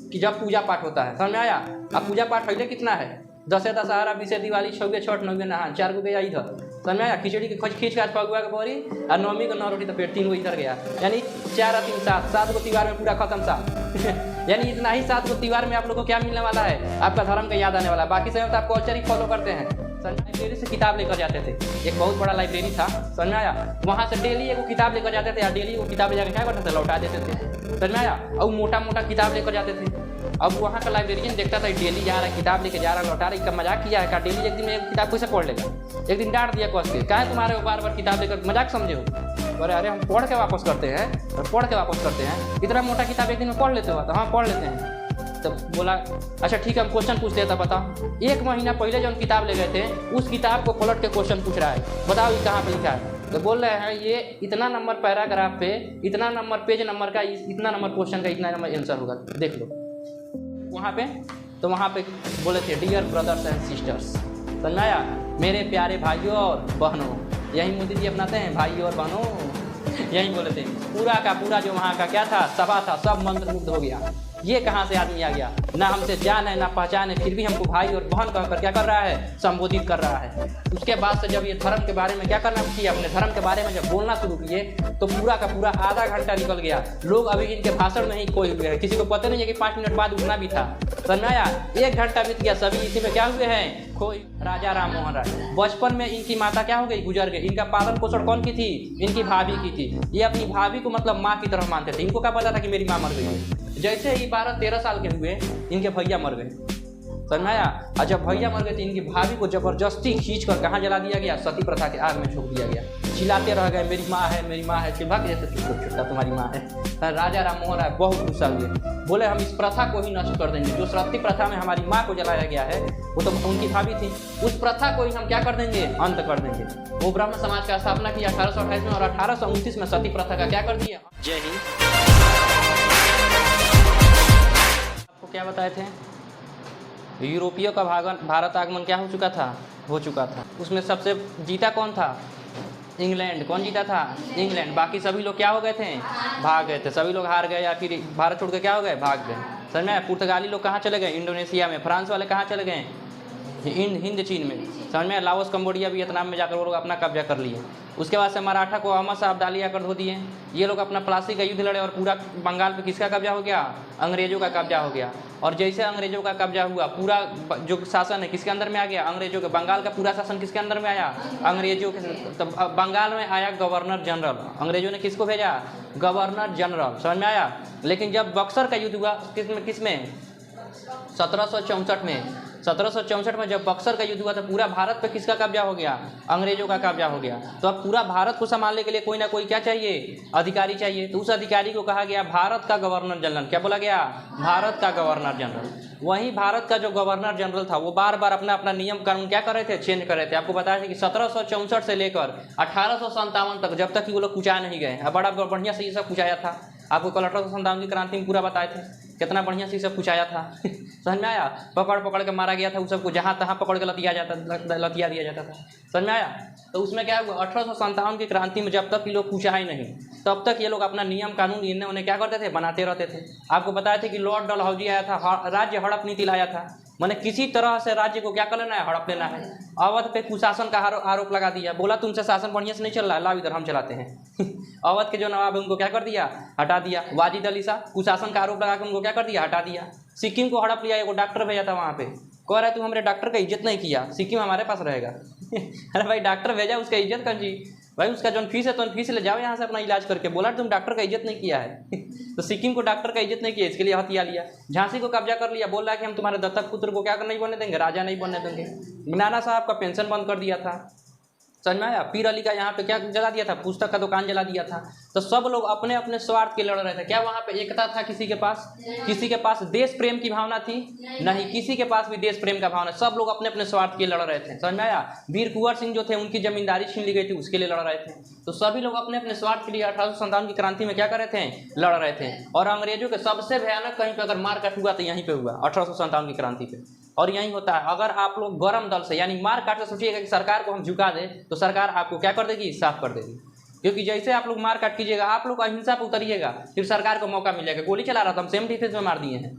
कि जब पूजा पाठ होता है, समझ में आया। अब पूजा पाठ पहले कितना है, 10 दशहरा 20 दिवाली 6 छठ 9 नहा 4 गो गया इधर, समझ में आया। खिचड़ी के खींच खा पगुआ के बोरी और 9वीं को 9 रोटी तो पेट 3 गो इधर गया, यानी 4 और 3 7 गो त्यौहार में पूरा खत्म साथ यानी इतना ही 7 गो त्यौहार में आप लोगों को क्या मिलने वाला है, आपका धर्म का याद आने वाला है। बाकी समय तो आप कल्चर ही फॉलो करते हैं। लाइब्रेरी से किताब लेकर जाते थे, एक बहुत बड़ा लाइब्रेरी था, समझ में आया। वहाँ से डेली एगो किताब लेकर जाते थे, या डेली एगो किताब ले जाकर क्या करते थे, लौटा देते थे, समझ में आया। और मोटा मोटा किताब लेकर जाते थे। अब वहाँ का लाइब्रेरियन देखता था डेली जा रहा है, किताब लेके जा रहा है, लौटा रहा है, इसका मजाक किया है, डेली एक दिन में एक किताब कैसे पढ़ लेगा। एक दिन डांट दिया कस के, क्या है तुम्हारे बार बार किताब लेकर मजाक समझे हो। अरे हम पढ़ के वापस करते हैं, पढ़ के वापस करते हैं, इतना मोटा किताब एक दिन में पढ़ लेते हो। तो हाँ पढ़ लेते हैं। तब बोला अच्छा ठीक है, हम क्वेश्चन पूछते हैं, तब बताओ 1 महीना पहले जो हम किताब ले गए थे उस किताब को पलट के क्वेश्चन पूछ रहा है, बताओ ये कहाँ पे लिखा है। तो बोल रहे हैं ये इतना नंबर पैराग्राफ पे, इतना नंबर पेज नंबर का, इतना नंबर क्वेश्चन का, इतना नंबर आंसर होगा, देख लो वहाँ पे। तो वहाँ पे बोले थे डियर ब्रदर्स एंड सिस्टर्स, समझ में आया, मेरे प्यारे भाइयों और बहनों। यही मोदी जी अपनाते हैं, भाइयों और बहनों, यही बोले थे। पूरा का पूरा जो वहाँ का क्या था, सभा था, सब मंत्रमुग्ध हो गया। ये कहाँ से आदमी आ गया, ना हमसे जान है ना पहचान है, फिर भी हमको भाई और बहन कहकर क्या कर रहा है, संबोधित कर रहा है। उसके बाद से जब ये धर्म के बारे में क्या करना किया, अपने धर्म के बारे में जब बोलना शुरू किए तो पूरा का पूरा आधा घंटा निकल गया। लोग अभी इनके भाषण में ही खोए हुए हैं, किसी को पता नहीं है कि 5 मिनट बाद उठना भी था, समझ में आया। 1 घंटा बीत गया, सभी इसी में क्या हुए हैं, खोए। राजा राम मोहन राय, बचपन में इनकी माता क्या हो गई, गुजर गई। इनका पालन पोषण कौन की थी, इनकी भाभी की थी। ये अपनी भाभी को मतलब माँ की तरह मानते थे। इनको क्या पता था कि मेरी माँ मर गई है। जैसे ही 12-13 साल के हुए इनके भैया मर गए, समझ में आया। और जब भैया मर गए तो इनकी भाभी को जबरदस्ती खींचकर कहाँ जला दिया गया, सती प्रथा के आग में झोंक दिया गया। चिल्लाते रह गए मेरी माँ है, मेरी माँ है, चिल्ला के जैसे छुट्टा तुम्हारी माँ है। राजा राम मोहन राय बहुत गुस्सा हुए, बोले हम इस प्रथा को ही नष्ट कर देंगे। जो सती प्रथा में हमारी माँ को जलाया गया है, वो तो उनकी भाभी थी, उस प्रथा को ही हम क्या कर देंगे, अंत कर देंगे। वो ब्रह्म समाज का स्थापना किया 1828 में, और 1829 में सती प्रथा का क्या कर दिया। जय हिंद। आपको क्या बताए थे, यूरोपियों का भारत आगमन क्या हो चुका था, हो चुका था। उसमें सबसे जीता कौन था, इंग्लैंड। कौन जीता था, इंग्लैंड। बाकी सभी लोग क्या हो गए थे, भाग गए थे। सभी लोग हार गए या फिर भारत छोड़ के क्या हो गए, भाग गए, समझ में आया। पुर्तगाली लोग कहाँ चले गए, इंडोनेशिया में। फ्रांस वाले कहाँ चले गए, हिंद चीन में, समझ में। लाओस कंबोडिया वियतनाम में जाकर वो लोग अपना कब्जा कर लिए। उसके बाद से मराठा को अहमद शाह अब्दाली आकर धो दिए। ये लोग अपना प्लासी का युद्ध लड़े और पूरा बंगाल पे किसका कब्जा हो गया, अंग्रेजों का कब्जा हो गया। और जैसे अंग्रेजों का कब्जा हुआ, पूरा जो शासन है किसके अंदर में आ गया, अंग्रेजों के। बंगाल का पूरा शासन किसके अंदर में आया, अंग्रेजों के। तो बंगाल में आया गवर्नर जनरल, अंग्रेजों ने किसको भेजा, गवर्नर जनरल, समझ में आया। लेकिन जब बक्सर का युद्ध हुआ किसमें 1764 में, 1764 में जब बक्सर का युद्ध हुआ तो पूरा भारत पे किसका कब्जा हो गया, अंग्रेजों का कब्जा हो गया। तो अब पूरा भारत को संभालने के लिए कोई ना कोई क्या चाहिए, अधिकारी चाहिए। तो उस अधिकारी को कहा गया भारत का गवर्नर जनरल। क्या बोला गया, भारत का गवर्नर जनरल। वहीं भारत का जो गवर्नर जनरल था वो बार बार अपना अपना नियम कानून क्या कर रहे थे, चेंज कर रहे थे। आपको बताया था कि 1764 से लेकर 1857 तक, जब तक कि वो लोग कुचा नहीं गए, बड़ा बढ़िया से ये सब कुचाया था। आपको कल 1857 की क्रांति में पूरा बताए थे, कितना बढ़िया से सब कुचाया था समझ में आया। पकड़ पकड़ के मारा गया था, उस सबको जहाँ तहाँ पकड़ के लतिया दिया जाता था, समझ में आया। तो उसमें क्या हुआ, 1857 की क्रांति में जब तक ये लोग कुचाए नहीं, तब तक ये लोग अपना नियम कानून इन्हें उन्हें क्या करते थे, बनाते रहते थे। आपको बताया था कि लॉर्ड डलहौजी आया था, राज्य हड़प नीति लाया था। मैंने किसी तरह से राज्य को क्या कर लेना है, हड़प लेना है। अवध पे कुशासन का आरोप लगा दिया, बोला तुमसे शासन बढ़िया से नहीं चल रहा है, लाओ इधर हम चलाते हैं अवध के जो नवाब है उनको क्या कर दिया, हटा दिया। वाजिद अली शाह कुशासन का आरोप लगा के उनको क्या कर दिया, हटा दिया। सिक्किम को हड़प लिया, एगो डॉक्टर भेजा था वहाँ पे, कह रहा है तू हमारे डॉक्टर का इज्जत नहीं किया, सिक्किम हमारे पास रहेगा अरे भाई डॉक्टर भेजा, उसका इज्जत कर जी भाई, उसका जो फीस है तो फीस ले जाओ यहाँ से अपना इलाज करके। बोला तुम डॉक्टर का इज्जत नहीं किया है तो सिक्किम को डॉक्टर का इज्जत नहीं किया, इसके लिए हथिया लिया। झांसी को कब्जा कर लिया, बोल रहा है कि हम तुम्हारे दत्तक पुत्र को क्या नहीं बनने देंगे, राजा नहीं बनने देंगे। नाना साहब का पेंशन बंद कर दिया था, समझ में आया। पीर अली का यहाँ पे क्या जला दिया था, पुस्तक का दुकान जला दिया था। तो सब लोग अपने अपने स्वार्थ के लड़ रहे थे। क्या वहाँ पे एकता था किसी के पास? किसी के पास देश प्रेम की भावना थी? नहीं, किसी के पास भी देश प्रेम का भावना। सब लोग अपने अपने स्वार्थ के लड़ रहे थे, समझ में आया। वीर कुंवर सिंह जो थे उनकी जमींदारी छीन ली गई थी, उसके लिए लड़ रहे थे। तो सभी लोग अपने अपने स्वार्थ के लिए 1857 की क्रांति में क्या कर रहे थे, लड़ रहे थे। और अंग्रेजों के सबसे भयानक कहीं पर अगर मारकाट हुआ तो यहीं पे हुआ 1857 की क्रांति पे, और यही होता है। अगर आप लोग गरम दल से यानी मार काट से सोचिएगा कि सरकार को हम झुका दें, तो सरकार आपको क्या कर देगी, साफ कर देगी। क्योंकि जैसे आप लोग मार काट कीजिएगा, आप लोग अहिंसा पर उतरिएगा, फिर सरकार को मौका मिलेगा। गोली चला रहा था, हम सेम डिफेंस में मार दिए हैं।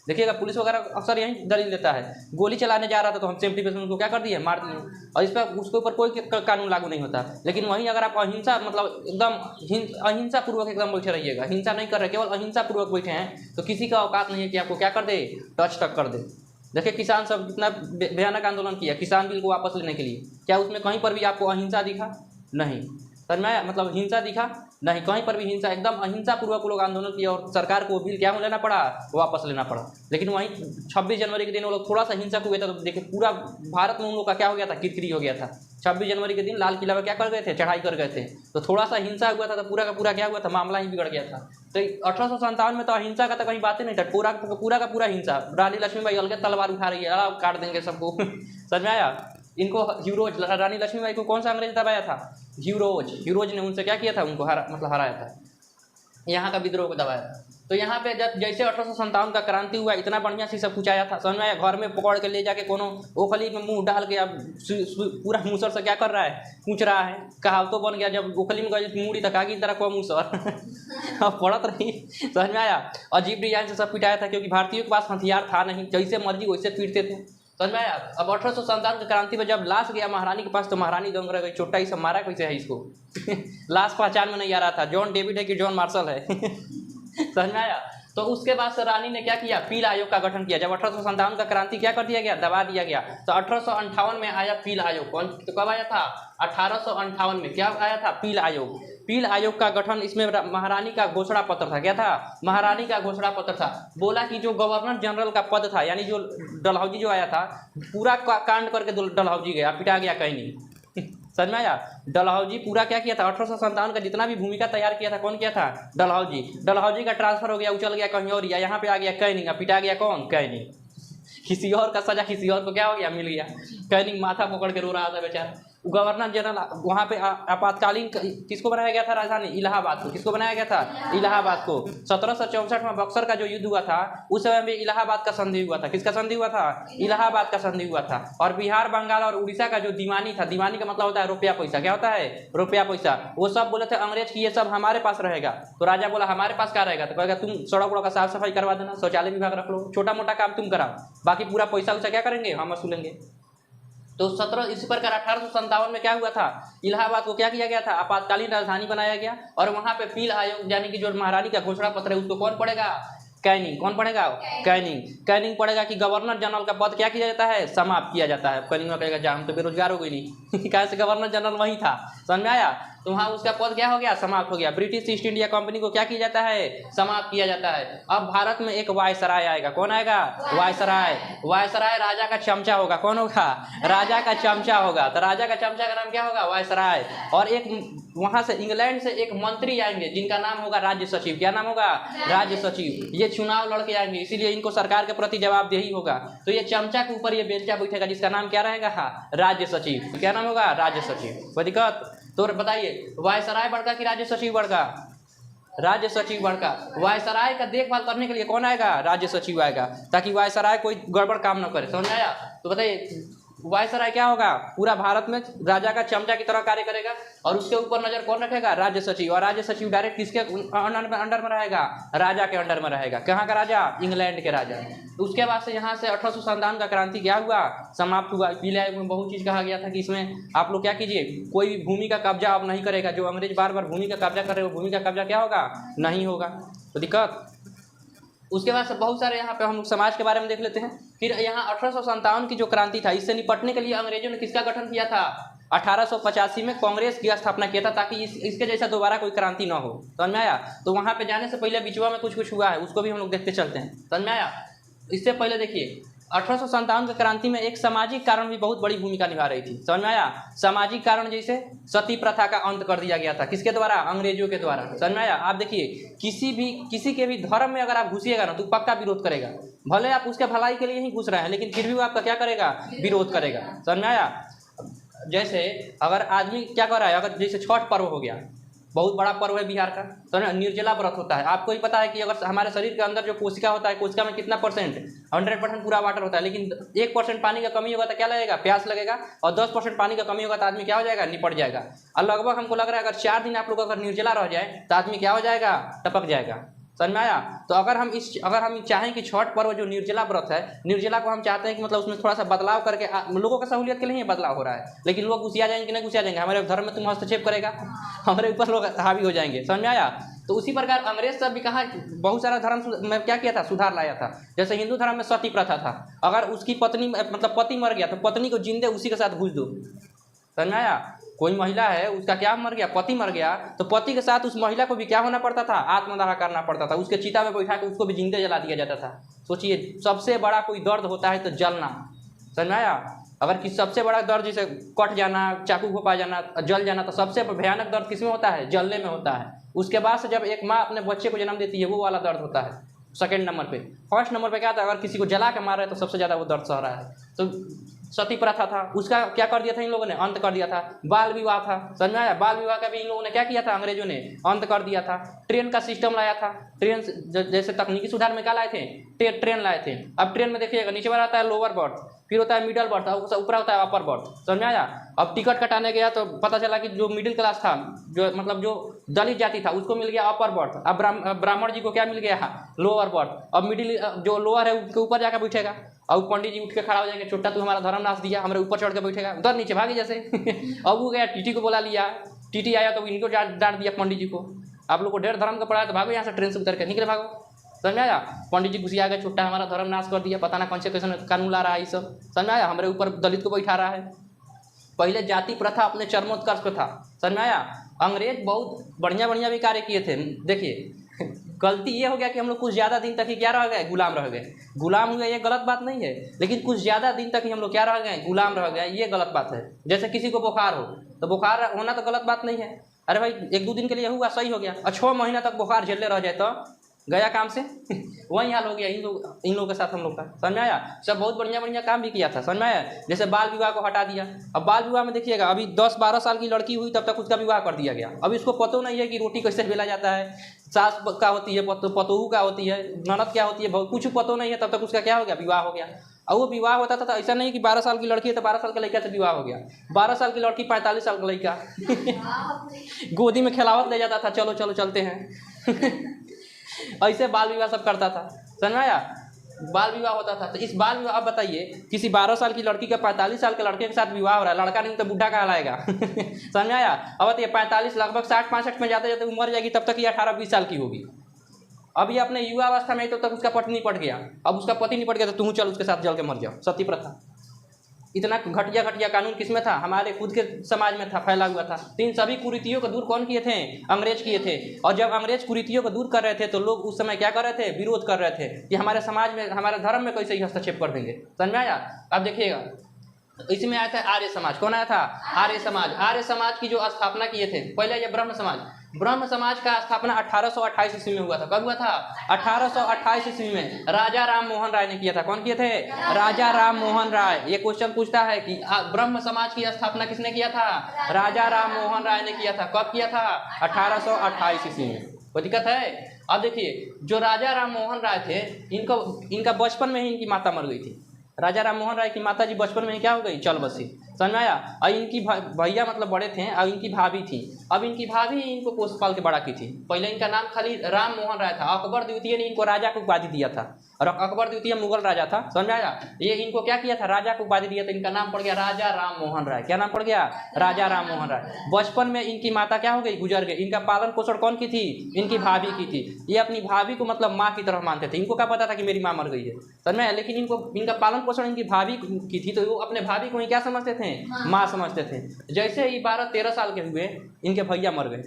देखिएगा पुलिस वगैरह अक्सर यही दलील देता है, गोली चलाने जा रहा था तो हम सेल्फ डिफेंस में उनको क्या कर दिए, मार दिए, और इस पर उसके ऊपर कोई कानून लागू नहीं होता। लेकिन वहीं अगर आप अहिंसा मतलब एकदम अहिंसा पूर्वक एकदम बैठे रहिएगा, हिंसा नहीं कर रहे, केवल अहिंसा पूर्वक बैठे हैं, तो किसी का औकात नहीं है कि आपको क्या कर दे, टच तक कर दे। देखिए किसान सब कितना भयानक आंदोलन किया किसान बिल को वापस लेने के लिए, क्या उसमें कहीं पर भी आपको अहिंसा दिखा? नहीं। समझ में आया? मतलब हिंसा दिखा नहीं, कहीं पर भी हिंसा, एकदम अहिंसा पूर्वक लोग आंदोलन किया और सरकार को बिल क्या लेना पड़ा, वापस लेना पड़ा। लेकिन वहीं 26 जनवरी के दिन वो लोग थोड़ा सा हिंसक हुए थे तो देखिए पूरा भारत में उन लोग का क्या हो गया था, किरकिरी हो गया था। 26 जनवरी के दिन लाल किला में क्या कर गए थे, चढ़ाई कर गए थे, तो थोड़ा सा हिंसा हुआ था तो पूरा का पूरा क्या हुआ था, मामला ही बिगड़ गया था। तो 1857 में तो अहिंसा का तो कहीं बातें नहीं था, पूरा का पूरा हिंसा। रानी लक्ष्मीबाई अलग तलवार उठा रही है, काट देंगे सबको समझ में आया? इनको ह्यूरोज, रानी लक्ष्मीबाई को कौन सा अंग्रेज दबाया था, ह्यूरोज ने उनसे क्या किया था, उनको हराया था, यहाँ का विद्रोह को दबाया था। तो यहाँ पे जब जैसे 1857 का क्रांति हुआ, इतना बढ़िया सी सब कुछ आया था, समझ में आया? घर में पकड़ के ले जाके कोनो ओखली में मुंह डाल के अब पूरा मूसर से क्या कर रहा है, पूछ रहा है, कहावतों बन गया, जब ओखली में गए मूड़ी तक आगे तरह को मूसर अब पड़त रही, समझ में आया? अजीब डिजाइन से सब पिटाया था, क्योंकि भारतीयों के पास हथियार था नहीं, जैसे मर्जी वैसे पीटते थे, समझ में आया? अब 1857 की क्रांति में जब लाश गया महारानी के पास तो महारानी दंग रह गई, चोटा ही सब मारा कैसे है इसको लाश पहचान में नहीं आ रहा था, जॉन डेविड है कि जॉन मार्शल है समझ में आया? तो उसके बाद से रानी ने क्या किया, पील आयोग का गठन किया। जब 1857 का क्रांति क्या कर दिया गया, दबा दिया गया, तो 1858 में आया पील आयोग। कौन तो कब आया था, 1858 में क्या आया था, पील आयोग। पील आयोग का गठन, इसमें महारानी का घोषणा पत्र था, क्या था, महारानी का घोषणा पत्र था। बोला कि जो गवर्नर जनरल का पद था, यानी जो डलहौजी जो आया था, पूरा कांड करके डलहौजी गया, पिटा गया कहीं नहीं समझ में आया? डलहौजी पूरा क्या किया था, 1857 का जितना भी भूमिका तैयार किया था, कौन किया था, डलहौजी का ट्रांसफर हो गया, उछल गया कहीं और, या यहाँ पे आ गया कैनिंग, पिटा गया कौन, कैनिंग। किसी और का सजा किसी और को क्या हो गया, मिल गया। कैनिंग माथा पकड़ के रो रहा था बेचारा। गवर्नर जनरल वहाँ पे आपातकालीन किसको बनाया गया था, राजधानी इलाहाबाद को। किसको बनाया गया था, इलाहाबाद को। 1764 में बक्सर का जो युद्ध हुआ था, उस समय में इलाहाबाद का संधि हुआ था। किसका संधि हुआ था, इलाहाबाद का संधि हुआ था। और बिहार, बंगाल और उड़ीसा का जो दीवानी था, दीवानी का मतलब होता है रुपया पैसा, क्या होता है, रुपया पैसा, वो सब बोले थे अंग्रेज की ये सब हमारे पास रहेगा। तो राजा बोला हमारे पास क्या रहेगा, तो कहेगा तुम सड़क वड़क का साफ सफाई करवा देना, शौचालय विभाग रख लो, छोटा मोटा काम तुम कराओ, बाकी पूरा पैसा वैसा क्या करेंगे, हम वसूलेंगे। तो 17 इसी प्रकार 1857 में क्या हुआ था, इलाहाबाद को क्या किया गया था, आपातकालीन राजधानी बनाया गया। और वहाँ पे पील आयोग यानी कि जो महारानी का घोषणा पत्र है, उसको कौन पढ़ेगा, कैनिंग। कौन पढ़ेगा, कैनिंग पढ़ेगा कि गवर्नर जनरल का पद क्या किया जाता है, समाप्त किया जाता है। कैनिंग कहेगा जा हम तो बेरोजगार हो गई नहीं कैसे, गवर्नर जनरल वही था, समझ में आया? तो वहाँ उसका पद क्या हो गया, समाप्त हो गया। ब्रिटिश ईस्ट इंडिया कंपनी को क्या किया जाता है, समाप्त किया जाता है। अब भारत में एक वायसराय आएगा, कौन आएगा, वायसराय राजा का चमचा होगा। कौन होगा, राजा का चमचा होगा। तो राजा का चमचा का नाम क्या होगा, वायसराय। और एक वहां से इंग्लैंड से एक मंत्री आएंगे जिनका नाम होगा राज्य सचिव। क्या नाम होगा, राज्य सचिव। ये चुनाव लड़के आएंगे, इसीलिए इनको सरकार के प्रति जवाबदेही होगा। तो ये चमचा के ऊपर ये बेलचा बैठेगा, जिसका नाम क्या रहेगा, राज्य सचिव। क्या नाम होगा, राज्य सचिव। कोई दिक्कत? तो बताइए वायसराय बड़का कि राज्य सचिव बड़का, राज्य सचिव बड़का। वायसराय का देखभाल करने के लिए कौन आएगा, राज्य सचिव आएगा, ताकि वायसराय कोई गड़बड़ काम न करे, समझ में आया? तो बताइए वायसराय क्या होगा, पूरा भारत में राजा का चमचा की तरह कार्य करेगा। और उसके ऊपर नजर कौन रखेगा, राज्य सचिव। और राज्य सचिव डायरेक्ट किसके अंडर में रहेगा, राजा के अंडर में रहेगा। कहाँ का राजा, इंग्लैंड के राजा। उसके बाद से यहाँ से 1857 का क्रांति क्या हुआ, समाप्त हुआ। पीले आयोग में बहुत चीज़ कहा गया था कि इसमें आप लोग क्या कीजिए, कोई भी भूमि का कब्जा अब नहीं करेगा। जो अंग्रेज बार बार भूमि का कब्जा कर रहे हो, भूमि का कब्जा क्या होगा, नहीं होगा। तो दिक्कत। उसके बाद से बहुत सारे यहाँ पे हम लोग समाज के बारे में देख लेते हैं। फिर यहाँ 1857 की जो क्रांति था, इससे निपटने के लिए अंग्रेजों ने किसका गठन किया था, 1885 में कांग्रेस की स्थापना किया था, ताकि इसके जैसा दोबारा कोई क्रांति ना हो। समझ में आया? तो वहाँ पे जाने से पहले बिचवा में कुछ हुआ है, उसको भी हम लोग देखते चलते हैं। समझ में आया? इससे पहले देखिए 1857 की क्रांति में एक सामाजिक कारण भी बहुत बड़ी भूमिका निभा रही थी। समझ में आया? सामाजिक कारण जैसे सती प्रथा का अंत कर दिया गया था, किसके द्वारा, अंग्रेजों के द्वारा। समझ में आया? आप देखिए किसी के भी धर्म में अगर आप घुसिएगा ना, तो पक्का विरोध करेगा। भले आप उसके भलाई के लिए ही घुस रहे हैं, लेकिन फिर भी वो आपका क्या करेगा, विरोध करेगा। समझ में आया? जैसे अगर आदमी क्या कर रहा है, अगर जैसे छठ पर्व हो गया, बहुत बड़ा पर्व है बिहार का, तो निर्जला व्रत होता है। आपको ही पता है कि अगर हमारे शरीर के अंदर जो कोशिका होता है, कोशिका में कितना परसेंट, 100% पूरा वाटर होता है, लेकिन 1% पानी का कमी होगा तो क्या लगेगा, प्यास लगेगा। और 10% पानी का कमी होगा तो आदमी क्या हो जाएगा, निपट जाएगा। और लगभग हमको लग रहा है अगर 4 दिन आप लोग अगर निर्जला रह जाए तो आदमी क्या हो जाएगा, टपक जाएगा। समझ में आया। तो अगर हम चाहें कि छठ पर्व जो निर्जला व्रत है, निर्जला को हम चाहते हैं कि मतलब उसमें थोड़ा सा बदलाव करके लोगों का सहूलियत के लिए बदलाव हो रहा है, लेकिन लोग घुसिया जाएंगे कि नहीं घुसिया जाएंगे, हमारे धर्म में तुम हस्तक्षेप करेगा, हमारे ऊपर लोग हावी हो जाएंगे। समझ में आया। तो उसी प्रकार अंग्रेज सब भी कहा बहुत सारा धर्म में क्या किया था, सुधार लाया था। जैसे हिंदू धर्म में सती प्रथा था, अगर उसकी पत्नी मतलब पति मर गया तो पत्नी को जिंदे उसी के साथ भूज दो। समझ में आया। कोई महिला है उसका क्या मर गया, पति मर गया, तो पति के साथ उस महिला को भी क्या होना पड़ता था, आत्मदाह करना पड़ता था, उसके चिता में बैठा के उसको भी जिंदे जला दिया जाता था। सोचिए सबसे बड़ा कोई दर्द होता है तो जलना। समझ में आया। अगर किसी सबसे बड़ा दर्द जैसे कट जाना, चाकू घोपा जाना, जल जाना, तो सबसे भयानक दर्द किसमें होता है, जलने में होता है। उसके बाद से जब एक माँ अपने बच्चे को जन्म देती है वो वाला दर्द होता है सेकेंड नंबर पे। फर्स्ट नंबर पे क्या था, अगर किसी को जला के मार रहा है तो सबसे ज़्यादा वो दर्द सह रहा है। तो सती प्रथा था, उसका क्या कर दिया था इन लोगों ने, अंत कर दिया था। बाल विवाह था, समझ में आया। बाल विवाह का भी इन लोगों ने क्या किया था, अंग्रेजों ने अंत कर दिया था। ट्रेन का सिस्टम लाया था, ट्रेन जैसे तकनीकी सुधार में क्या लाए थे, ट्रेन लाए थे। अब ट्रेन में देखिएगा नीचे वाला आता है लोअर बर्थ, फिर होता है मिडल बर्थ, ऊपर होता है अपर बर्थ। समझ में आया। अब टिकट कटाने गया तो पता चला कि जो मिडिल क्लास था, जो मतलब जो दलित जाति था, उसको मिल गया अपर बर्थ। अब ब्राह्मण जी को क्या मिल गया, लोअर बर्थ। अब मिडिल जो लोअर है उसके ऊपर जाकर बैठेगा, और पंडित जी उठ के खड़ा हो जाएंगे, चोट्टा तू हमारा धर्म नाश दिया, हमारे ऊपर चढ़ के बैठेगा, उधर नीचे भागी जैसे। अब वो गया टीटी को बुला लिया, टीटी आया तो इनको डांट दिया पंडित जी को, आप लोग को ढेर धर्म का पढ़ा है तो भागो यहाँ से, ट्रेन से उतर के निकले भागो। समझ में आया। पंडित जी घुसिया गए, छुट्टा हमारा धर्म नाश कर दिया, पता ना कौन से कैसे कानून ला रहा है ये सब। समझ में आया। हमारे ऊपर दलित को बैठा रहा है। पहले जाति प्रथा अपने चरमोत्कर्ष पे था। समझ में आया। अंग्रेज बहुत बढ़िया बढ़िया भी कार्य किए थे। देखिए गलती ये हो गया कि हम लोग कुछ ज़्यादा दिन तक ही क्या रह गए, गुलाम रह गए। गुलाम हुए ये गलत बात नहीं है, लेकिन कुछ ज़्यादा दिन तक ही हम लोग क्या रह गए, गुलाम रह गए, ये गलत बात है। जैसे किसी को बुखार हो तो बुखार होना तो गलत बात नहीं है, अरे भाई 1-2 दिन के लिए हुआ सही हो गया, और 6 महीना तक बुखार झेलने रह जाए तो गया काम से। वही हाल हो गया इन लोगों के साथ हम लोग का। समझ में आया। सब बहुत बढ़िया बढ़िया काम भी किया था। समझ में आया। जैसे बाल विवाह को हटा दिया। अब बाल विवाह में देखिएगा, अभी 10-12 साल की लड़की हुई तब तक उसका विवाह कर दिया गया। अब इसको पता नहीं है कि रोटी कैसे बेला जाता है, सास क्या होती है, पतोहू क्या होती है, ननद क्या होती है, कुछ पता नहीं है, तब तक उसका क्या हो गया, विवाह हो गया। और वो विवाह होता था तो ऐसा नहीं कि 12 साल की लड़की है तो 12 साल के लड़का से विवाह हो गया। 12 साल की लड़की 45 साल का लड़का गोदी में खिलावत ले जाता था, चलो चलो चलते हैं। ऐसे बाल विवाह सब करता था। समझ में आया। बाल विवाह होता था। तो इस बाल विवाह, अब बताइए किसी 12 साल की लड़की का 45 साल के लड़के के साथ विवाह हो रहा है, लड़का नहीं तो बूढ़ा कहलाएगा। समझ में आया। अब बताइए 45 लगभग 60-65 में जाते जाते उम्र जाएगी, तब तक ये 18-20 साल की होगी। अभी अपने युवा अवस्था में तो तक उसका पति निपट गया, अब उसका पति निपट गया तो तुम चल उसके साथ जल के मर जाओ। सती प्रथा। इतना घटिया घटिया कानून किसमें था, हमारे खुद के समाज में था, फैला हुआ था। तो इन सभी कुरीतियों को दूर कौन किए थे, अंग्रेज किए थे। और जब अंग्रेज कुरीतियों को दूर कर रहे थे तो लोग उस समय क्या कर रहे थे, विरोध कर रहे थे कि हमारे समाज में, हमारे धर्म में कैसे ही हस्तक्षेप कर देंगे। समझ में आया। अब देखिएगा इसमें आया था आर्य समाज। कौन आया था, आर्य समाज। आर्य समाज की जो स्थापना किए थे, पहले ये ब्रह्म समाज। ब्रह्म समाज का स्थापना 1828 ईस्वी में हुआ था। कब हुआ था, 1828 ईस्वी में राजा राम मोहन राय ने किया था। कौन किए थे, राजा राम मोहन राय। ये क्वेश्चन पूछता है कि ब्रह्म समाज की स्थापना किसने किया था, राजा राम मोहन राय ने किया था। कब किया था, 1828 ईस्वी में। कोई दिक्कत है। अब देखिए जो राजा राम मोहन राय थे, इनका बचपन में ही इनकी माता मर गई थी। राजा राम मोहन राय की माता जी बचपन में क्या हो गई, चल बसी। समझ में आया। और इनकी भैया मतलब बड़े थे, और इनकी भाभी थी। अब इनकी भाभी इनको पोस पाल के बड़ा की थी। पहले इनका नाम खाली राम मोहन राय था। अकबर द्वितीय ने इनको राजा को उपाधि दिया था, और अकबर द्वितीय मुगल राजा था। समझ में आया। ये इनको क्या किया था, राजा को उपाधि दिया था। इनका नाम पड़ गया राजा राम मोहन राय। क्या नाम पड़ गया, राजा राम मोहन राय। बचपन में इनकी माता क्या हो गई, गुजर गई। इनका पालन पोषण कौन की थी, इनकी भाभी की थी। ये अपनी भाभी को मतलब माँ की तरह मानते थे। इनको क्या पता था कि मेरी माँ मर गई है। समझ में आया। लेकिन इनका पालन पोषण इनकी भाभी की थी, तो वो अपने भाभी को ही क्या समझते थे, माँ समझते थे। जैसे ही 12-13 साल के हुए, इनके भैया मर गए।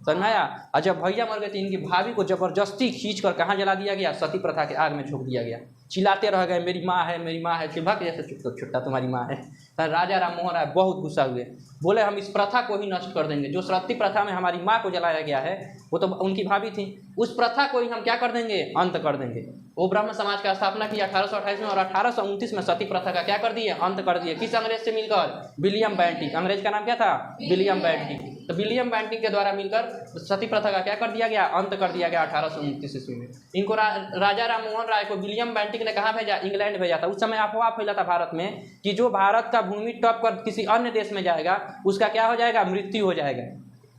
समझ में आया। और जब भैया मर गए तो इनकी भाभी को जबरदस्ती खींच कर कहाँ जला दिया गया, सती प्रथा के आग में झोंक दिया गया। चिल्लाते रह गए, मेरी माँ है, मेरी माँ है। चिल्ला के जैसे चुप छुट्टा तुम्हारी माँ है। तो राजा राम मोहन राय बहुत गुस्सा हुए, बोले हम इस प्रथा को ही नष्ट कर देंगे। जो सती प्रथा में हमारी माँ को जलाया गया है, वो तो उनकी भाभी थी, उस प्रथा को ही हम क्या कर देंगे, अंत कर देंगे। वो ब्रह्म समाज का स्थापना किया 1828 में, और 1829 में सती प्रथा का क्या कर दिए, अंत कर दिए। किस अंग्रेज से मिलकर, विलियम बेंटिक। अंग्रेज का नाम क्या था, विलियम बेंटिक। तो विलियम बेंटिक के द्वारा मिलकर सती प्रथा का क्या कर दिया गया, अंत कर दिया गया 1829 ईस्वी में। इनको राजा राम मोहन राय को विलियम बेंटिक ने कहाँ भेजा, इंग्लैंड भेजा था। उस समय अफवाह फैला था भारत में कि जो भारत का भूमि टॉप कर किसी अन्य देश में जाएगा उसका क्या हो जाएगा, मृत्यु हो जाएगा।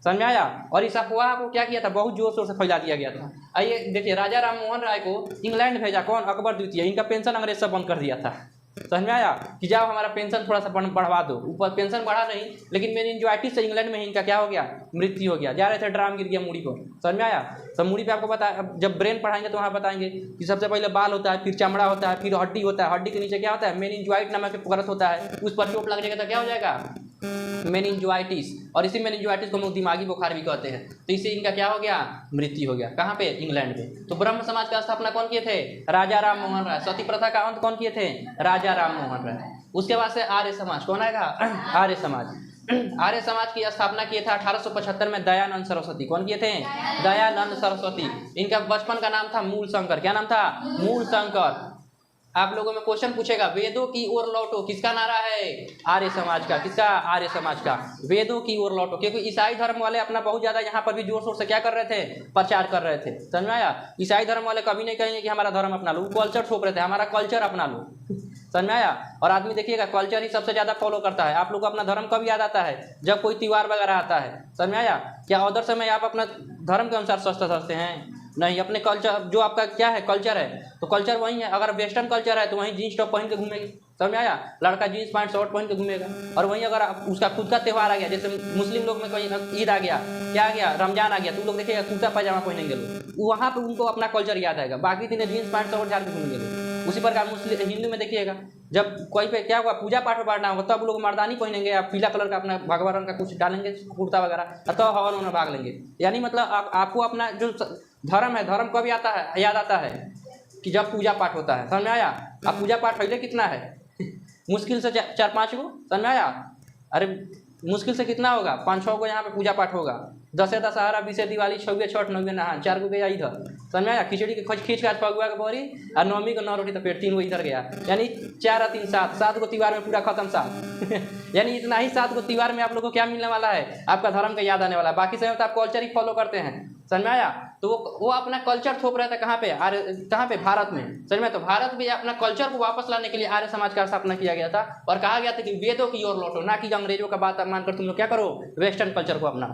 समझ में आया। और इस अफवाह को क्या किया था, बहुत जोर शोर से फैला दिया गया था। आइए देखिए, राजा राम मोहन राय को इंग्लैंड भेजा कौन, अकबर द्वितीय। इनका पेंशन अंग्रेज सब बंद कर दिया था। समझ में आया कि जाओ हमारा पेंशन थोड़ा सा बढ़वा दो। ऊपर पेंशन बढ़ा नहीं, लेकिन मेनिंजाइटिस से इंग्लैंड में ही इनका क्या हो गया, मृत्यु हो गया। जा रहे थे ड्राम गिर गया मूड़ी पर। समझ में आया। तो मूड़ी पे आपको पता है, जब ब्रेन पढ़ाएंगे तो वहाँ बताएंगे कि सबसे पहले बाल होता है, फिर चमड़ा होता है, फिर हड्डी होता है। हड्डी के नीचे क्या होता है, मेनिंजाइट नामक एक परत होता है। उस पर चोट लग जाएगा तो क्या हो जाएगा, मेनिंजाइटिस। और इसी मेनिंजाइटिस को हम लोग दिमागी बुखार भी कहते हैं। तो इससे इनका क्या हो गया, मृत्यु हो गया। कहाँ पे, इंग्लैंड में। तो ब्रह्म समाज का स्थापना कौन किए थे, राजा राम मोहन राय। सती प्रथा का अंत कौन किए थे, राजा राम मोहन राय। उसके बाद से आर्य समाज कौन आएगा, आर्य समाज। आर्य समाज की स्थापना किए थे 1875 में दयानंद सरस्वती। कौन किए थे, दयानंद सरस्वती। इनका बचपन का नाम था मूल शंकर। क्या नाम था, मूल शंकर। आप लोगों में क्वेश्चन पूछेगा, वेदों की ओर लौटो किसका नारा है, आर्य समाज का। किसका, आर्य समाज का। वेदों की ओर लौटो, क्योंकि ईसाई धर्म वाले अपना बहुत ज्यादा यहाँ पर भी जोर शोर से क्या कर रहे थे, प्रचार कर रहे थे। समझ में आया। ईसाई धर्म वाले कभी नहीं कहेंगे कि हमारा धर्म अपना लो, कल्चर थोप रहे थे, हमारा कल्चर अपना लो। समझ में आया। और आदमी देखिएगा कल्चर ही सबसे ज्यादा फॉलो करता है। आप लोग को अपना धर्म कब याद आता है, जब कोई त्योहार वगैरह आता है। समझ में आया। क्या अदर समय आप अपना धर्म के अनुसार स्वस्थ समझते हैं, नहीं। अपने कल्चर जो आपका क्या है, कल्चर है, तो कल्चर वही है। अगर वेस्टर्न कल्चर है तो वहीं जीन्स टॉप पहन के घूमेगी। समझ में आया। लड़का जीन्स पैंट शर्ट पहन के घूमेगा। और वहीं अगर उसका खुद का त्यौहार आ गया, जैसे मुस्लिम लोग में कोई ईद आ गया, क्या आ गया, रमजान आ गया, तो लोग देखिएगा कुर्ता पैजामा पहनेंगे लोग, वहाँ पर उनको अपना कल्चर याद आएगा। बाकी दिन जीन्स पैंट शर्ट झाड़ के घूमेंगे लोग। उसी प्रकार मुस्लिम हिंदू में देखिएगा, जब कोई पे क्या हुआ, पूजा पाठ बांटना होगा, तब लोग मर्दानी पहनेंगे या पीला कलर का अपना भगवा रंग का कुछ डालेंगे कुर्ता वगैरह, तो हवन में भाग लेंगे। यानी मतलब आपको अपना जो धर्म है, धर्म कब आता है, याद आता है कि जब पूजा पाठ होता है। समझ में आया। अब पूजा पाठ पहले कितना है मुश्किल से 4-5 गो। समझ में आया। अरे मुश्किल से कितना होगा, 5-6 गो यहाँ पे पूजा पाठ होगा। 10 दशहरा, 20 दिवाली, 6 छठ, 9 नहा, 4 गो गया इधर। समझ में आया। खिचड़ी के खींच के आज फगुआ के बोरी, और 9वीं को 9 रोटी तो पेट, 3 गो इधर गया। यानी 4 और 3 7 गो त्योहार में पूरा खत्म साथ। यानी इतना ही 7 गो त्योहार में आप लोग को क्या मिलने वाला है, आपका धर्म का याद आने वाला है। बाकी समय तो आप कल्चर ही फॉलो करते हैं। समझ में आया। तो वो अपना कल्चर थोप रहा था कहाँ पे, कहाँ पे, भारत में। समझ में। तो भारत में अपना कल्चर को वापस लाने के लिए आर्य समाज का स्थापना किया गया था। और कहा गया था कि वेदों की ओर लौटो, ना कि अंग्रेजों का बात मानकर तुम लोग क्या करो, वेस्टर्न कल्चर को अपना।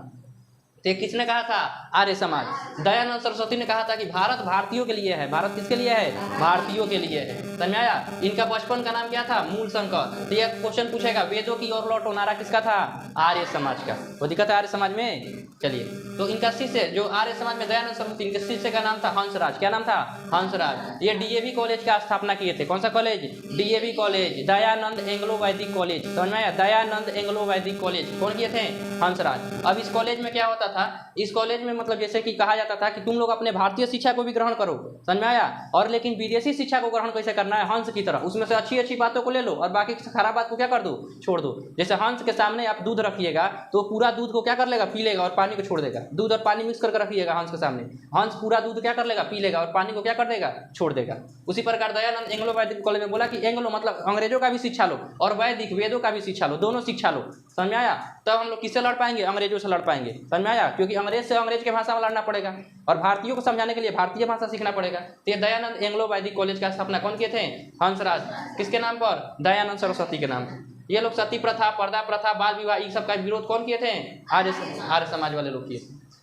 तो किसने कहा था, आर्य समाज। दयानंद सरस्वती ने कहा था कि भारत भारतीयों के लिए है। भारत किसके लिए है, भारतीयों के लिए है। समझ में आया। इनका बचपन का नाम क्या था, मूल शंकर। तो यह क्वेश्चन पूछेगा, वेदों की ओर लौटो नारा किसका था, आर्य समाज का। वो दिक्कत है आर्य समाज में। चलिए, तो इनका शिष्य जो आर्य समाज में दयानंद सरस्वती, इनके शिष्य का नाम था हंसराज। क्या नाम था, हंसराज। ये डीएवी कॉलेज का स्थापना किए थे। कौन सा college, DAV college, Dayanand Anglo वैदिक कॉलेज। समझ में आया। दयानंद एंग्लो वैदिक कॉलेज कौन किए थे, हंसराज। अब इस कॉलेज में क्या होता था, इस कॉलेज में मतलब जैसे कि कहा जाता था कि तुम लोग अपने भारतीय शिक्षा को भी ग्रहण करो। समझ में आया। और लेकिन विदेशी शिक्षा को ग्रहण कैसे करना है, हंस की तरह। उसमें से अच्छी अच्छी बातों को ले लो और बाकी खराब बात को क्या कर दो, छोड़ दो। जैसे हंस के सामने आप दूध रखिएगा तो पूरा दूध को क्या कर लेगा, पी लेगा और पानी को छोड़ देगा। दूध और पानी मिक्स करके रखिएगा हंस के सामने, हंस पूरा दूध क्या कर लेगा, पी लेगा और पानी को क्या कर देगा, छोड़ देगा। उसी प्रकार दयानंद एंग्लो वैदिक कॉलेज में बोला कि एंग्लो मतलब अंग्रेजों का भी शिक्षा लो और वैदिक वेदों का भी शिक्षा लो, दोनों शिक्षा लो। समझ में आया। तब हम लोग किससे लड़ पाएंगे, अंग्रेजों से लड़ पाएंगे। समझ में आया। क्योंकि अंग्रेज से अंग्रेज के भाषा में लड़ना पड़ेगा और भारतीयों को समझाने के लिए भारतीय भाषा सीखना पड़ेगा। तो ये दयानंद एंग्लो वैदिक कॉलेज का स्थापना कौन किए थे, हंसराज। किसके नाम पर, दयानंद सरस्वती के नाम पर। ये लोग सती प्रथा, पर्दा प्रथा, बाल विवाह, ये सब का विरोध कौन किए थे, आर्य समाज वाले लोग किए।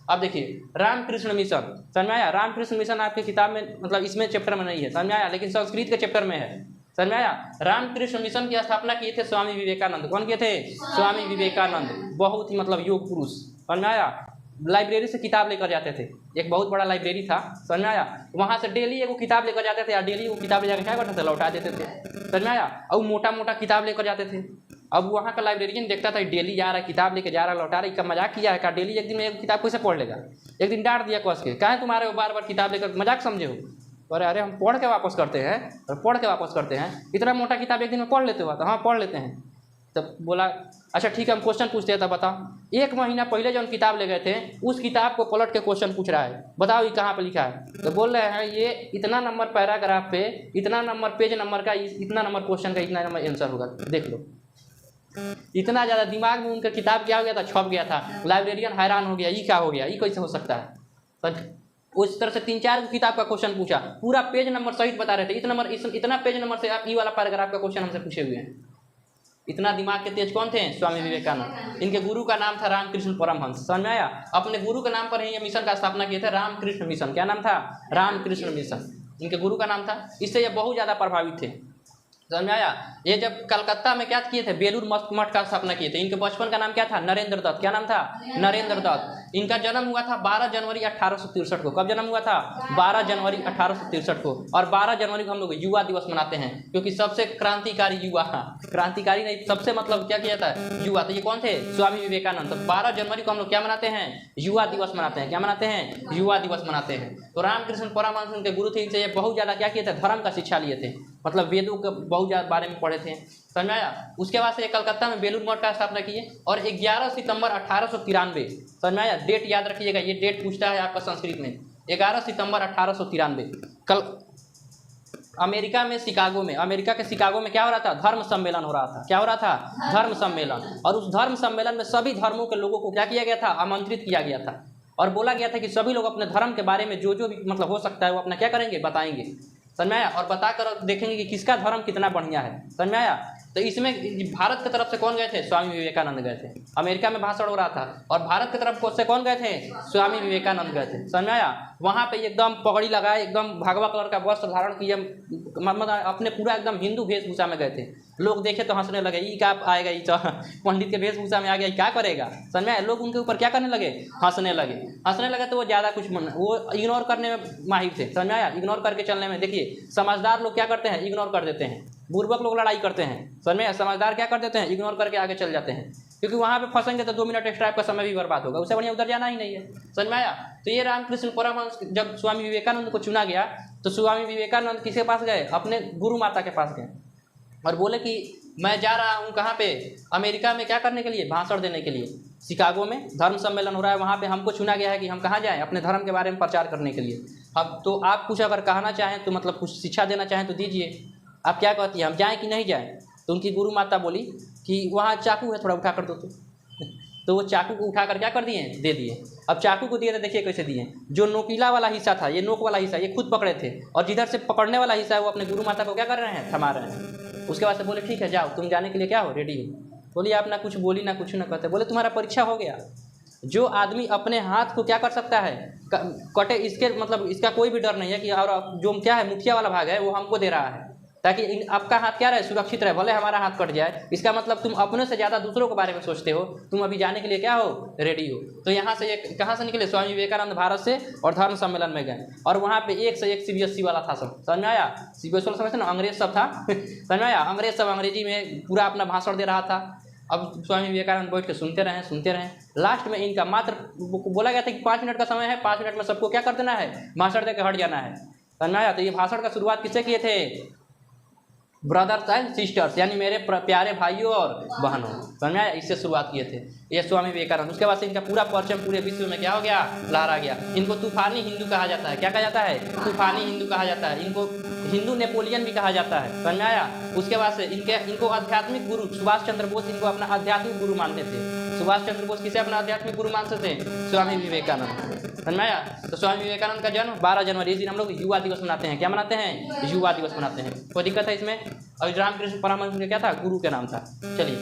अब देखिए रामकृष्ण मिशन। समझ में आया। रामकृष्ण मिशन आपकी किताब में मतलब इसमें चैप्टर में नहीं है। समझ में आया। लेकिन संस्कृत के चैप्टर में है। समझ में आया। रामकृष्ण मिशन की स्थापना किए थे स्वामी विवेकानंद। कौन किए थे, स्वामी विवेकानंद। बहुत ही मतलब योग पुरुष। समझ में आया। लाइब्रेरी से किताब लेकर जाते थे, एक बहुत बड़ा लाइब्रेरी था। समझ में आया। वहाँ से डेली एगो किताब लेकर जाते थे और डेली वो किताब ले जाकर क्या करते थे, लौटा देते थे। समझ में आया। और मोटा मोटा किताब लेकर जाते थे। अब वहाँ का लाइब्रेरियन देखता था डेली जा रहा है, किताब लेकर जा रहा है, लौटा रहा है, का मजाक किया है का, डेली एक दिन में एक किताब कैसे पढ़ लेगा। एक दिन डांट दिया कस के, कहाँ तुम्हारे वो बार बार किताब लेकर, मजाक समझे हो। अरे हम पढ़ के वापस करते हैं, पढ़ के वापस करते हैं। इतना मोटा किताब एक दिन में पढ़ लेते हो, तो हाँ पढ़ लेते हैं। तब बोला अच्छा ठीक है, हम क्वेश्चन पूछते हैं, तब बताओ 1 महीना पहले जो हम किताब ले गए थे उस किताब को पलट के क्वेश्चन पूछ रहा है, बताओ ये कहाँ पे लिखा है। तो बोल रहे हैं ये इतना नंबर पैराग्राफ पे, इतना नंबर पेज नंबर का, इतना नंबर क्वेश्चन का, इतना नंबर आंसर होगा, देख लो। इतना ज़्यादा दिमाग में उनका किताब क्या हो गया था, छप गया था। लाइब्रेरियन हैरान हो गया, ये क्या हो गया, ये कैसे हो सकता है। उस तरह से 3-4 किताब का क्वेश्चन पूछा, पूरा पेज नंबर सहित बता रहे थे, इतना पेज नंबर से आप ये वाला पैराग्राफ का क्वेश्चन हमसे पूछे हुए हैं। इतना दिमाग के तेज कौन थे? स्वामी विवेकानंद। इनके गुरु का नाम था रामकृष्ण परमहंस। समझ में आया? अपने गुरु के नाम पर ही ये मिशन का स्थापना किए थे, रामकृष्ण मिशन। क्या नाम था? रामकृष्ण मिशन इनके गुरु का नाम था। इससे ये बहुत ज़्यादा प्रभावित थे। समझ में आया? ये जब कलकत्ता में क्या किए थे? बेलूर मठ का स्थापना किए थे। इनके बचपन का नाम क्या था? नरेंद्र दत्त। क्या नाम था? नरेंद्र दत्त। इनका जन्म हुआ था 12 जनवरी 1863 को। कब जन्म हुआ था? 12 जनवरी 1863 को। और 12 जनवरी को हम लोग युवा दिवस मनाते हैं, क्योंकि सबसे क्रांतिकारी युवा, क्रांतिकारी नहीं, सबसे मतलब क्या किया था? युवा। तो ये कौन थे? स्वामी विवेकानंद। तो 12 जनवरी को हम लोग क्या मनाते हैं? युवा दिवस मनाते हैं। क्या मनाते हैं? युवा दिवस मनाते हैं। तो रामकृष्ण परमहंस उनके गुरु थे। इनसे ये बहुत ज़्यादा क्या किए थे? धर्म का शिक्षा लिए थे, मतलब वेदों के बहुत ज़्यादा बारे में पढ़े थे। समझ में आया? उसके बाद से ये कलकत्ता में बेलूर मठ का स्थापना किए और 11 सितंबर 1893, समझ में आया? डेट याद रखिएगा, ये डेट पूछता है आपका संस्कृत में। 11 सितंबर 1893 कल अमेरिका में शिकागो में, अमेरिका के शिकागो में क्या हो रहा था? धर्म सम्मेलन हो रहा था। क्या हो रहा था? धर्म सम्मेलन। और उस धर्म सम्मेलन में सभी धर्मों के लोगों को क्या किया गया था? आमंत्रित किया गया था और बोला गया था कि सभी लोग अपने धर्म के बारे में जो जो भी मतलब हो सकता है वो अपना क्या करेंगे? बताएंगे। समझ में आया? और बताकर देखेंगे कि किसका धर्म कितना बढ़िया है। समझ में आया? तो इसमें भारत की तरफ से कौन गए थे? स्वामी विवेकानंद गए थे। अमेरिका में भाषण हो रहा था और भारत की तरफ से कौन गए थे? स्वामी विवेकानंद गए थे। समझ में आया? वहाँ पे एकदम पगड़ी लगाए, एकदम भगवा कलर का वस्त्र धारण किए, मतलब अपने पूरा एकदम हिंदू वेशभूषा में गए थे। लोग देखे तो हंसने लगे, ये क्या आएगा, ये पंडित के वेशभूषा में आ गया, क्या करेगा? समझ में आया? लोग उनके ऊपर क्या करने लगे? हंसने लगे। तो वो ज़्यादा कुछ वो इग्नोर करने में माहिर थे। समझ में आया? इग्नोर करके चलने में। देखिए समझदार लोग क्या करते हैं? इग्नोर कर देते हैं। बुर्बक लोग लड़ाई करते हैं। समझ में? समझदार क्या कर देते हैं? इग्नोर करके आगे चल जाते हैं, क्योंकि वहाँ पे फंसेंगे तो 2 मिनट एक्स्ट्रा आपका समय भी बर्बाद होगा। उससे बढ़िया उधर जाना ही नहीं है। समझ में आया? तो ये रामकृष्ण परमहंस जब स्वामी विवेकानंद को चुना गया तो स्वामी विवेकानंद किसके पास गए? अपने गुरु माता के पास गए और बोले कि मैं जा रहा हूँ कहाँ पे? अमेरिका में। क्या करने के लिए? भाषण देने के लिए। शिकागो में धर्म सम्मेलन हो रहा है, वहाँ पे हमको चुना गया है कि हम कहाँ जाएं? अपने धर्म के बारे में प्रचार करने के लिए। अब तो आप कुछ अगर कहना चाहें तो मतलब कुछ शिक्षा देना चाहें तो दीजिए। आप क्या कहती हैं, हम जाएं कि नहीं जाएं? तो उनकी गुरु माता बोली कि वहाँ चाकू है, थोड़ा उठा कर दो। तो वो चाकू को उठा कर क्या कर दिए? दे दिए। अब चाकू को दिए तो देखिए कैसे दिए। जो नोकीला वाला हिस्सा था, ये नोक वाला हिस्सा, ये खुद पकड़े थे, और जिधर से पकड़ने वाला हिस्सा है वो अपने गुरु माता को क्या कर रहे हैं? थमा रहे हैं। उसके बाद से बोले ठीक है जाओ, तुम जाने के लिए क्या हो? रेडी हो। बोली आप ना कुछ बोली ना कुछ ना कहते। बोले तुम्हारा परीक्षा हो गया। जो आदमी अपने हाथ को क्या कर सकता है? कटे, इसके मतलब इसका कोई भी डर नहीं है कि और जो क्या है मुखिया वाला भाग है वो हमको दे रहा है, ताकि आपका हाथ क्या रहे? सुरक्षित रहे। भले हमारा हाथ कट जाए, इसका मतलब तुम अपने से ज़्यादा दूसरों के बारे में सोचते हो। तुम अभी जाने के लिए क्या हो? रेडी हो। तो यहाँ से एक कहाँ से निकले? स्वामी विवेकानंद भारत से, और धर्म सम्मेलन में गए और वहाँ पे एक से एक CBSE वाला था सब। समझ में आया? CBSE वाला समझते ना, अंग्रेज सब था। समझ में आया? अंग्रेज सब अंग्रेजी में पूरा अपना भाषण दे रहा था। अब स्वामी विवेकानंद बैठ के सुनते रहे। लास्ट में इनका मात्र बोला गया था कि 5 मिनट का समय है, 5 मिनट में सबको क्या कर देना है? भाषण दे के हट जाना है। समझ में आया? तो ये भाषण का शुरुआत किससे किए थे? ब्रदर्स एंड सिस्टर्स, यानी मेरे प्यारे भाइयों और बहनों। समझ में आया? इससे शुरुआत किए थे ये स्वामी विवेकानंद। उसके बाद से इनका पूरा परचम पूरे विश्व में क्या हो गया? लहरा गया। इनको तूफानी हिंदू कहा जाता है। क्या कहा जाता है? तूफानी हिंदू कहा जाता है। इनको हिंदू नेपोलियन भी कहा जाता है। समझ में आया? उसके बाद से इनको आध्यात्मिक गुरु सुभाष चंद्र बोस इनको अपना आध्यात्मिक गुरु मानते थे। सुभाष चंद्र बोस किसे अपना आध्यात्मिक गुरु मानते थे? स्वामी विवेकानंद। समझ में आया? तो स्वामी विवेकानंद का जन्म 12 जनवरी, इस दिन हम लोग युवा दिवस मनाते हैं। क्या मनाते हैं? युवा दिवस मनाते हैं। कोई दिक्कत है इसमें? और रामकृष्ण परमहंस क्या था? गुरु के नाम था। चलिए।